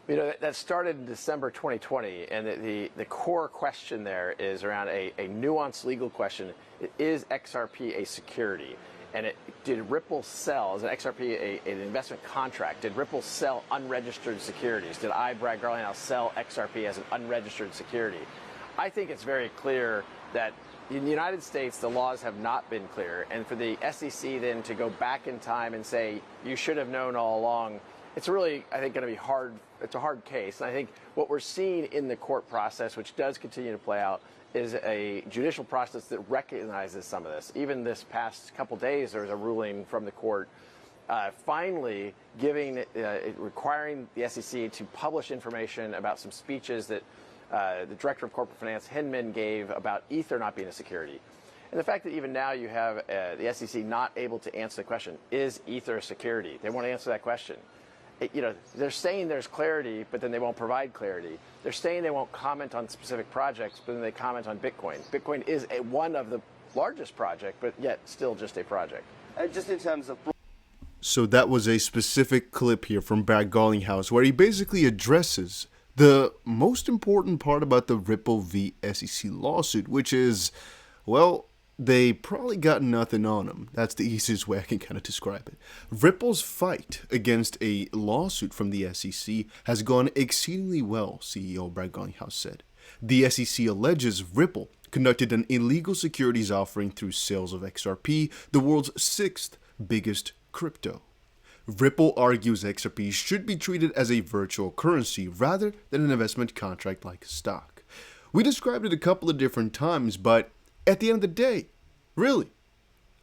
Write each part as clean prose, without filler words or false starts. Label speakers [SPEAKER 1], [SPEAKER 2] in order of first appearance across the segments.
[SPEAKER 1] That started in December 2020, and the core question there is around a nuanced legal question. Is XRP a security? And did Ripple sell, as an XRP, an investment contract, did Ripple sell unregistered securities? Did I, Brad Garlinghouse, sell XRP as an unregistered security? I think it's very clear that in the United States, the laws have not been clear. And for the SEC then to go back in time and say, you should have known all along, it's really, I think, going to be hard. It's a hard case. And I think what we're seeing in the court process, which does continue to play out, is a judicial process that recognizes some of this. Even this past couple days, there was a ruling from the court finally requiring the SEC to publish information about some speeches that the director of corporate finance, Hinman, gave about Ether not being a security. And the fact that even now you have the SEC not able to answer the question, is Ether a security? They won't answer that question. They're saying there's clarity, but then they won't provide clarity. They're saying they won't comment on specific projects, but then they comment on Bitcoin. Bitcoin is one of the largest projects, but yet still just a project.
[SPEAKER 2] Just in terms of...
[SPEAKER 3] So that was a specific clip here from Brad Garlinghouse where he basically addresses the most important part about the Ripple v. SEC lawsuit, which is, well, they probably got nothing on them. That's the easiest way I can kind of describe it. Ripple's fight against a lawsuit from the SEC has gone exceedingly well, CEO Brad Garlinghouse said. The SEC alleges Ripple conducted an illegal securities offering through sales of XRP, the world's sixth biggest crypto. Ripple argues XRP should be treated as a virtual currency rather than an investment contract like stock. We described it a couple of different times, but at the end of the day, really,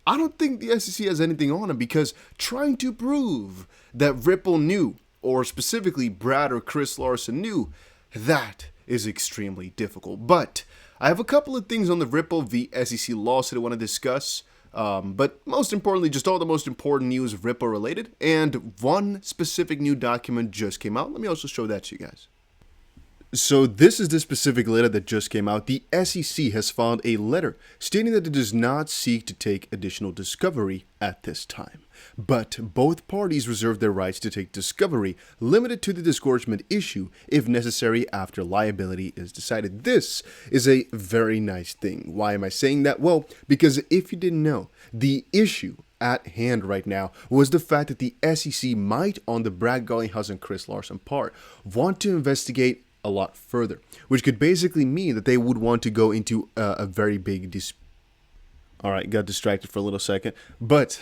[SPEAKER 3] I don't think the SEC has anything on them, because trying to prove that Ripple knew, or specifically Brad or Chris Larson knew, that is extremely difficult. But I have a couple of things on the Ripple v. SEC lawsuit I want to discuss. But most importantly, just all the most important news Ripple related, and one specific new document just came out. Let me also show that to you guys. So this is the specific letter that just came out. The SEC has filed a letter stating that it does not seek to take additional discovery at this time. But both parties reserve their rights to take discovery limited to the disgorgement issue if necessary after liability is decided. This is a very nice thing. Why am I saying that? Well, because if you didn't know, the issue at hand right now was the fact that the SEC might, on the Brad Garlinghouse and Chris Larson part, want to investigate a lot further, which could basically mean that they would want to go into a very big dispute. All right, got distracted for a little second, but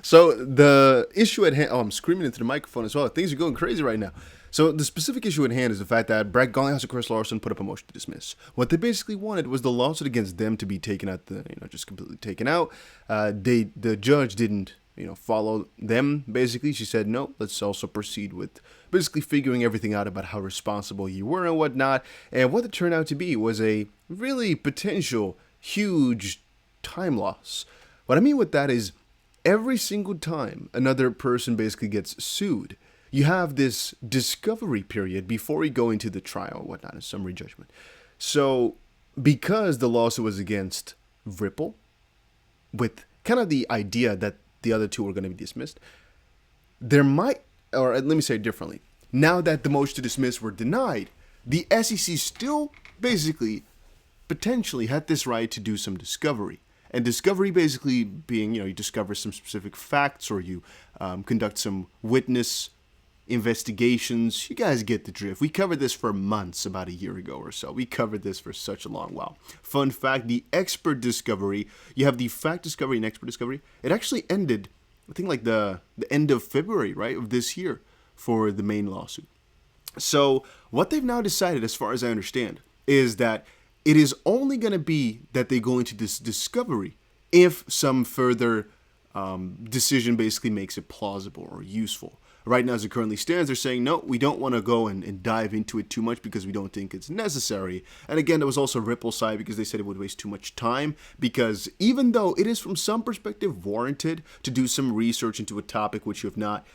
[SPEAKER 3] so the issue at hand, I'm screaming into the microphone as well. Things are going crazy right now. So the specific issue at hand is the fact that Brad Garlinghouse and Chris Larson put up a motion to dismiss. What they basically wanted was the lawsuit against them to be taken out, just completely taken out. The judge didn't, follow them, basically. She said, no, let's also proceed with basically figuring everything out about how responsible you were and whatnot. And what it turned out to be was a really potential huge time loss. What I mean with that is every single time another person basically gets sued, you have this discovery period before you go into the trial or whatnot, a summary judgment. So because the lawsuit was against Ripple, with kind of the idea that the other two were going to be dismissed, there might, or let me say it differently, now that the motion to dismiss were denied, the SEC still basically potentially had this right to do some discovery. And discovery basically being, you discover some specific facts, or you conduct some witness investigations. You guys get the drift. We covered this for months, about a year ago or so. We covered this for such a long while. Fun fact, the expert discovery, you have the fact discovery and expert discovery. It actually ended, I think, like the end of February, right, of this year for the main lawsuit. So what they've now decided, as far as I understand, is that it is only going to be that they go into this discovery if some further decision basically makes it plausible or useful. Right now, as it currently stands, they're saying, no, we don't want to go and dive into it too much because we don't think it's necessary. And again, there was also Ripple's side because they said it would waste too much time, because even though it is from some perspective warranted to do some research into a topic which you have not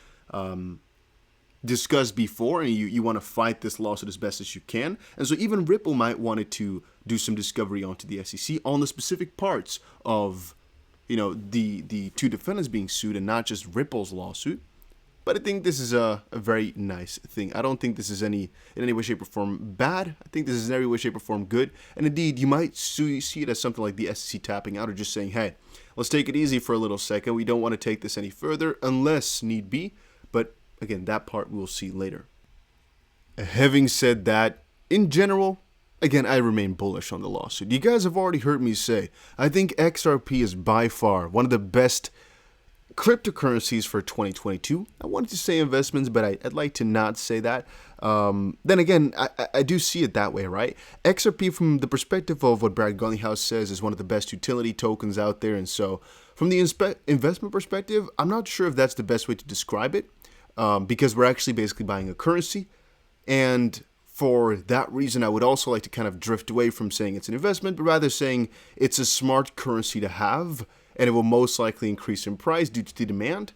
[SPEAKER 3] discussed before, and you want to fight this lawsuit as best as you can. And so even Ripple might want to do some discovery onto the SEC on the specific parts of, the two defendants being sued, and not just Ripple's lawsuit. But I think this is a very nice thing. I don't think this is in any way, shape, or form bad. I think this is in every way, shape, or form good. And indeed, you might see it as something like the SEC tapping out or just saying, hey, let's take it easy for a little second. We don't want to take this any further unless need be. But again, that part we'll see later. Having said that, in general, again, I remain bullish on the lawsuit. You guys have already heard me say, I think XRP is by far one of the best cryptocurrencies for 2022. I wanted to say investments, but I'd like to not say that. Then again, I do see it that way, right? XRP, from the perspective of what Brad Garlinghouse says, is one of the best utility tokens out there. And so from the investment perspective, I'm not sure if that's the best way to describe it, because we're actually basically buying a currency. And for that reason, I would also like to kind of drift away from saying it's an investment, but rather saying it's a smart currency to have, and it will most likely increase in price due to the demand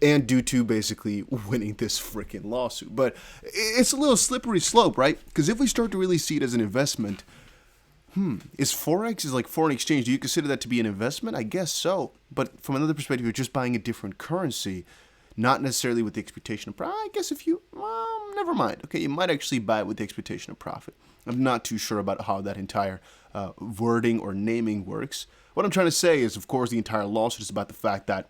[SPEAKER 3] and due to basically winning this freaking lawsuit. But it's a little slippery slope, right? Because if we start to really see it as an investment, is Forex, is like foreign exchange, do you consider that to be an investment? I guess so. But from another perspective, you're just buying a different currency, not necessarily with the expectation of profit. I guess if you, never mind. Okay, you might actually buy it with the expectation of profit. I'm not too sure about how that entire wording or naming works. What I'm trying to say is, of course, the entire lawsuit is about the fact that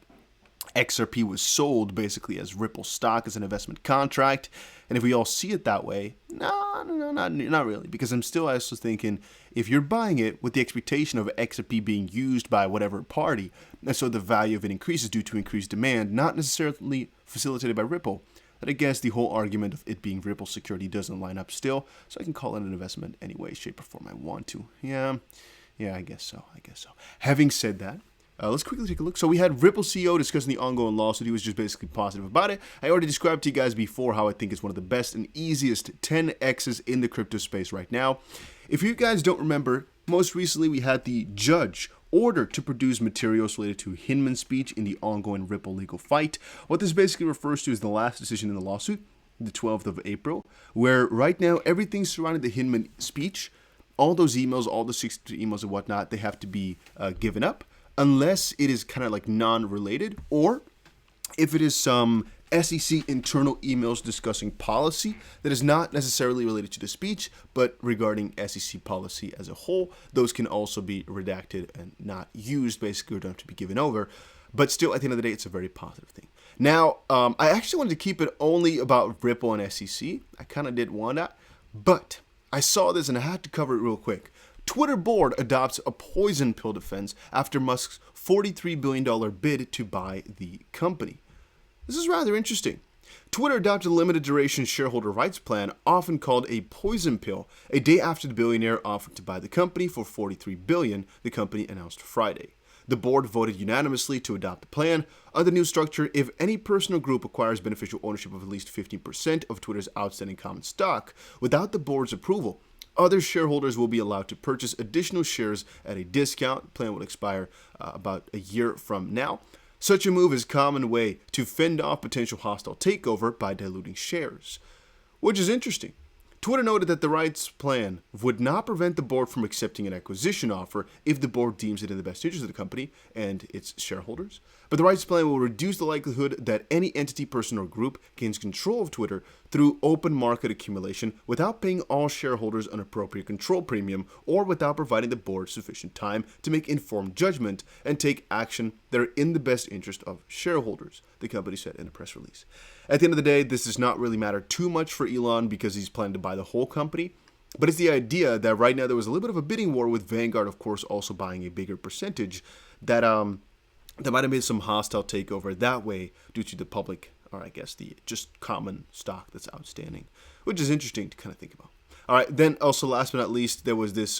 [SPEAKER 3] XRP was sold basically as Ripple stock, as an investment contract. And if we all see it that way, no, not really. Because I'm still also thinking, if you're buying it with the expectation of XRP being used by whatever party, and so the value of it increases due to increased demand, not necessarily facilitated by Ripple, then I guess the whole argument of it being Ripple security doesn't line up still. So I can call it an investment any way, shape, or form I want to. Yeah, I guess so. Having said that, let's quickly take a look. So we had Ripple CEO discussing the ongoing lawsuit. He was just basically positive about it. I already described to you guys before how I think it's one of the best and easiest 10x's in the crypto space right now. If you guys don't remember, most recently we had the judge order to produce materials related to Hinman's speech in the ongoing Ripple legal fight. What this basically refers to is the last decision in the lawsuit, the 12th of April, where right now everything surrounding the Hinman speech, all those emails, all the 60 emails and whatnot, they have to be given up unless it is kind of like non-related, or if it is some SEC internal emails discussing policy that is not necessarily related to the speech, but regarding SEC policy as a whole, those can also be redacted and not used, basically, or don't have to be given over. But still, at the end of the day, it's a very positive thing. Now, I actually wanted to keep it only about Ripple and SEC. I kind of did want that, but I saw this and I had to cover it real quick. Twitter board adopts a poison pill defense after Musk's $43 billion bid to buy the company. This is rather interesting. Twitter adopted a limited duration shareholder rights plan, often called a poison pill, a day after the billionaire offered to buy the company for $43 billion, the company announced Friday. The board voted unanimously to adopt the plan. Under the new structure, if any person or group acquires beneficial ownership of at least 15% of Twitter's outstanding common stock without the board's approval, other shareholders will be allowed to purchase additional shares at a discount. The plan will expire about a year from now. Such a move is a common way to fend off potential hostile takeover by diluting shares, which is interesting. Twitter noted that the rights plan would not prevent the board from accepting an acquisition offer if the board deems it in the best interest of the company and its shareholders. But the rights plan will reduce the likelihood that any entity, person, or group gains control of Twitter through open market accumulation without paying all shareholders an appropriate control premium or without providing the board sufficient time to make informed judgment and take action that are in the best interest of shareholders, the company said in a press release. At the end of the day, this does not really matter too much for Elon because he's planning to buy the whole company. But it's the idea that right now there was a little bit of a bidding war with Vanguard, of course, also buying a bigger percentage that might have made some hostile takeover that way due to the public, or I guess the just common stock that's outstanding, which is interesting to kind of think about. All right, then also last but not least, there was this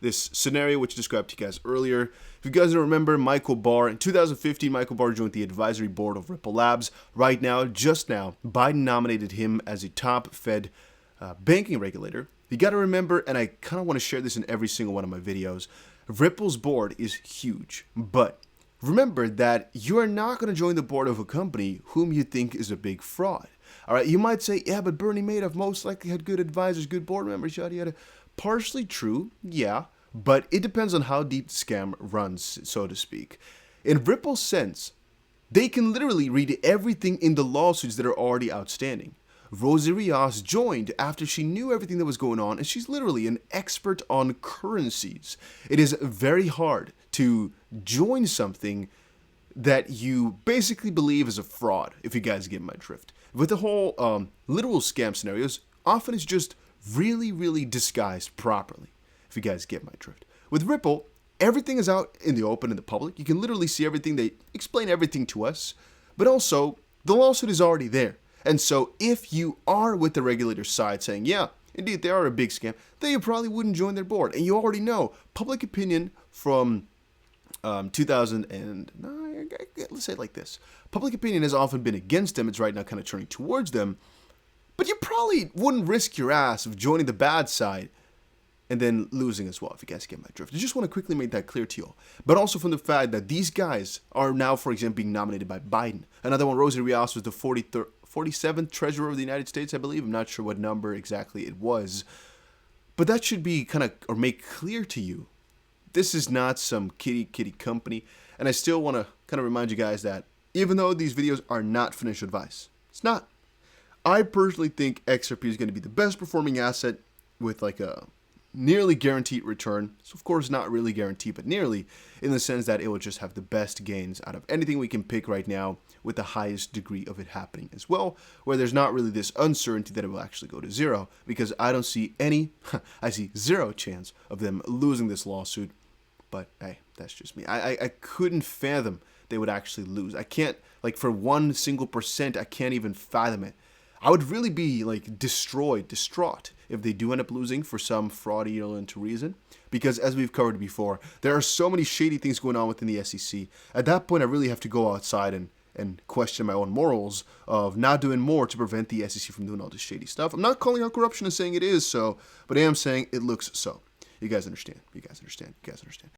[SPEAKER 3] this scenario which I described to you guys earlier. If you guys don't remember, Michael Barr, in 2015, Michael Barr joined the advisory board of Ripple Labs. Right now, just now, Biden nominated him as a top Fed banking regulator. You got to remember, and I kind of want to share this in every single one of my videos, Ripple's board is huge, but remember that you are not going to join the board of a company whom you think is a big fraud. All right, you might say, yeah, but Bernie Madoff most likely had good advisors, good board members, yada yada. Partially true, yeah, but it depends on how deep the scam runs, so to speak. In Ripple's sense, They can literally read everything in the lawsuits that are already outstanding. Rosie Rios joined after she knew everything that was going on, and she's literally an expert on currencies. It is very hard to join something that you basically believe is a fraud, if you guys get my drift. With the whole literal scam scenarios, often it's just really, really disguised properly, if you guys get my drift. With Ripple, everything is out in the open in the public. You can literally see everything. They explain everything to us, but also the lawsuit is already there. And so if you are with the regulator's side saying, yeah, indeed, they are a big scam, then you probably wouldn't join their board. And you already know public opinion from 2009, let's say it like this. Public opinion has often been against them. It's right now kind of turning towards them. But you probably wouldn't risk your ass of joining the bad side and then losing as well, if you guys get my drift. I just want to quickly make that clear to you all. But also from the fact that these guys are now, for example, being nominated by Biden. Another one, Rosie Rios, was the 47th Treasurer of the United States, I believe. I'm not sure what number exactly it was. But that should be kind of, or make clear to you, this is not some kitty company. And I still want to kind of remind you guys that even though these videos are not financial advice, it's not. I personally think XRP is going to be the best performing asset with like a nearly guaranteed return. So of course not really guaranteed, but nearly, in the sense that it will just have the best gains out of anything we can pick right now, with the highest degree of it happening as well, where there's not really this uncertainty that it will actually go to zero, because I don't see any, I see zero chance of them losing this lawsuit. But hey, that's just me. I couldn't fathom they would actually lose. I can't, like, for 1 single percent, I can't even fathom it. I would really be like distraught if they do end up losing for some fraudulent reason, because as we've covered before, there are so many shady things going on within the SEC. At that point, I really have to go outside and question my own morals of not doing more to prevent the SEC from doing all this shady stuff. I'm not calling out corruption and saying it is so, but I am saying it looks so. You guys understand. You guys understand. You guys understand.